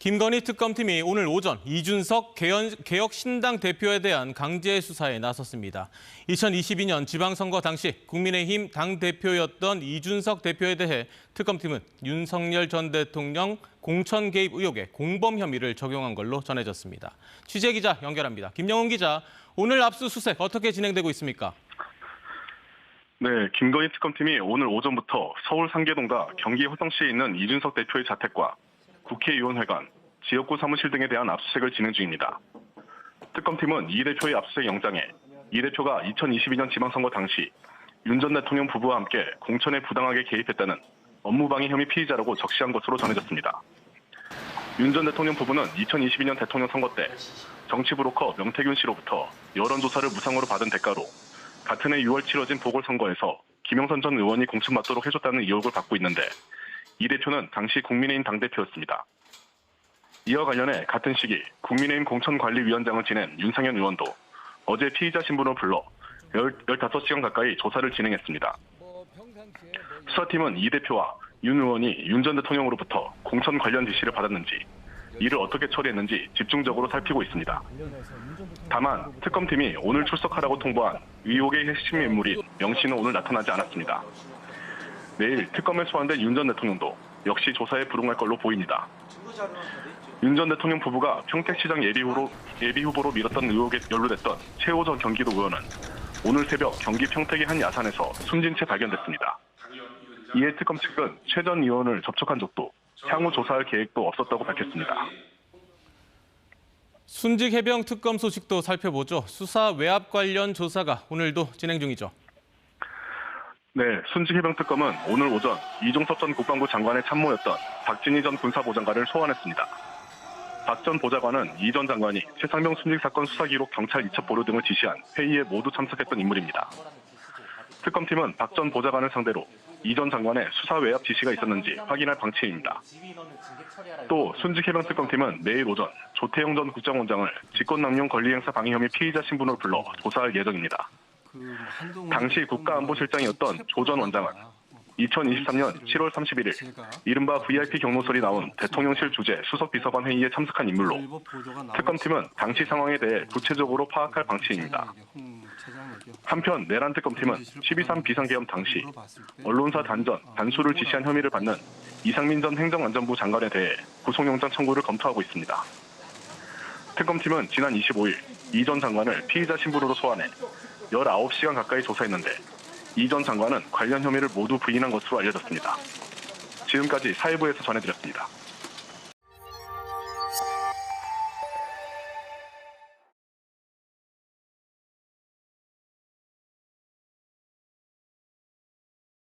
김건희 특검팀이 오늘 오전 이준석 개혁신당 대표에 대한 강제 수사에 나섰습니다. 2022년 지방선거 당시 국민의힘 당대표였던 이준석 대표에 대해 특검팀은 윤석열 전 대통령 공천 개입 의혹에 공범 혐의를 적용한 걸로 전해졌습니다. 취재기자 연결합니다. 김영훈 기자, 오늘 압수수색 어떻게 진행되고 있습니까? 네, 김건희 특검팀이 오늘 오전부터 서울 상계동과 경기 화성시에 있는 이준석 대표의 자택과 국회의원회관, 지역구 사무실 등에 대한 압수수색을 진행 중입니다. 특검팀은 이 대표의 압수수색 영장에 이 대표가 2022년 지방선거 당시 윤 전 대통령 부부와 함께 공천에 부당하게 개입했다는 업무방해 혐의 피의자라고 적시한 것으로 전해졌습니다. 윤 전 대통령 부부는 2022년 대통령 선거 때 정치 브로커 명태균 씨로부터 여론조사를 무상으로 받은 대가로 같은 해 6월 치러진 보궐선거에서 김영선 전 의원이 공천받도록 해줬다는 의혹을 받고 있는데 이 대표는 당시 국민의힘 당대표였습니다. 이와 관련해 같은 시기 국민의힘 공천관리위원장을 지낸 윤상현 의원도 어제 피의자 신분으로 불러 15시간 가까이 조사를 진행했습니다. 수사팀은 이 대표와 윤 의원이 윤 전 대통령으로부터 공천 관련 지시를 받았는지, 이를 어떻게 처리했는지 집중적으로 살피고 있습니다. 다만 특검팀이 오늘 출석하라고 통보한 의혹의 핵심 인물인 명 씨는 오늘 나타나지 않았습니다. 내일 특검에 소환된 윤 전 대통령도 역시 조사에 불응할 걸로 보입니다. 윤 전 대통령 부부가 평택시장 예비 후보로 밀었던 의혹에 연루됐던 최호 전 경기도 의원은 오늘 새벽 경기 평택의 한 야산에서 숨진 채 발견됐습니다. 이에 특검 측은 최 전 의원을 접촉한 적도 향후 조사할 계획도 없었다고 밝혔습니다. 순직 해병 특검 소식도 살펴보죠. 수사 외압 관련 조사가 오늘도 진행 중이죠. 네, 순직 해병 특검은 오늘 오전 이종섭 전 국방부 장관의 참모였던 박진희 전 군사보장관을 소환했습니다. 박 전 보좌관은 이 전 장관이 최상병 순직 사건 수사 기록 경찰 이첩 보류 등을 지시한 회의에 모두 참석했던 인물입니다. 특검팀은 박 전 보좌관을 상대로 이 전 장관의 수사 외압 지시가 있었는지 확인할 방침입니다. 또 순직 해병 특검팀은 내일 오전 조태영 전 국정원장을 직권남용 권리행사 방해 혐의 피의자 신분으로 불러 조사할 예정입니다. 당시 국가안보실장이었던 조 전 원장은 2023년 7월 31일 이른바 VIP 경로설이 나온 대통령실 주재 수석비서관 회의에 참석한 인물로 특검팀은 당시 상황에 대해 구체적으로 파악할 방침입니다. 한편 내란 특검팀은 12.3 비상계엄 당시 언론사 단수를 지시한 혐의를 받는 이상민 전 행정안전부 장관에 대해 구속영장 청구를 검토하고 있습니다. 특검팀은 지난 25일 이 전 장관을 피의자 신분으로 소환해 19시간 가까이 조사했는데 이 전 장관은 관련 혐의를 모두 부인한 것으로 알려졌습니다. 지금까지 사회부에서 전해드렸습니다.